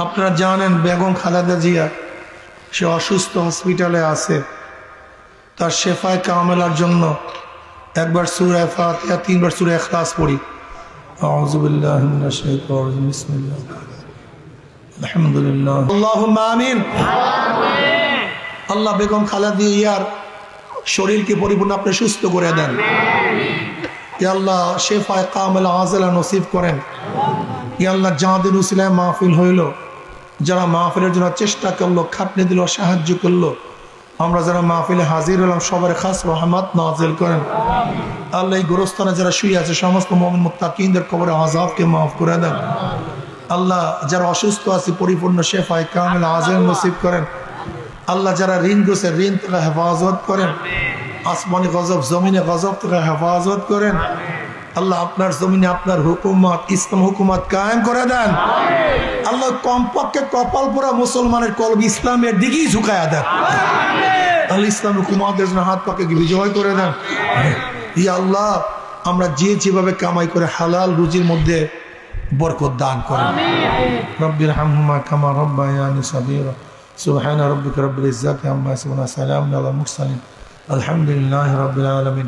আপনারা জানেন বেগম খালেদা জিয়া সে অসুস্থ, হসপিটালে আছে। তার শেফায়ে কামেলার জন্য একবার সূরা ফাতিহা, 3 বার সূরা ইখলাস পড়ি। আউযু বিল্লাহি মিনাশ শাইতানির রাজিম, বিসমিল্লাহ, আলহামদুলিল্লাহ, আল্লাহুম্মা আমিন। আল্লাহ বেগম খালেদা জিয়ার শরীরকে পরিপূর্ণ আপনি সুস্থ করে দেন। ইয়া আল্লাহ শেফায়ে কামেলা আজলা নসিব করেন। ইয়া আল্লাহ যাদের উসিলায় মাহফিল হইল, যারা মাহফিলের জন্য চেষ্টা করলো, খাটনি দিল, সাহায্য করলো, আমরা যারা মাহফিলে হাজির হলাম সবার খাস রহমত নাজিল করেন। আল্লাহ এই গোরস্থানে যারা শুয়ে আছে সমস্ত মুমিন মুত্তাকিনদের কবরে আযাবকে মাফ করে দেন। আল্লাহ যারা অসুস্থ আছে পরিপূর্ণ শেফায়ে কামেলা আজল নসিব করেন। আল্লাহ যারা ঋণগ্রস্ত, ঋণ থেকে হেফাজত করেন। আসমানি গজব, জমিনে গজব থেকে হেফাজত করেন। আল্লাহ আপনার জমিনে আপনার হুকুমত, ইসলাম হুকুমত কায়েম করে দেন। আল্লাহ কমপক্ষে কপাল পোড়া মুসলমানের কলব ইসলামের দিকেই ঝুঁকায়া দেন। আল্লাহ ইসলাম হুকুমতের জন্য হাত পাকে বিজয় করে দেন। ইয়া আল্লাহ আমরা যেভাবে কামাই করে হালাল রুজির মধ্যে বরকত দান করেন। রব্বির হামহুমা কামা রব্বায়ানি সাগীরা। সুবহান রাব্বিকা রব্বিল ইজ্জাতি আম্মা ইয়াসিফুন, সালামুন আলাল মুরসালিন, আলহামদুলিল্লাহি রাব্বিল আলামিন।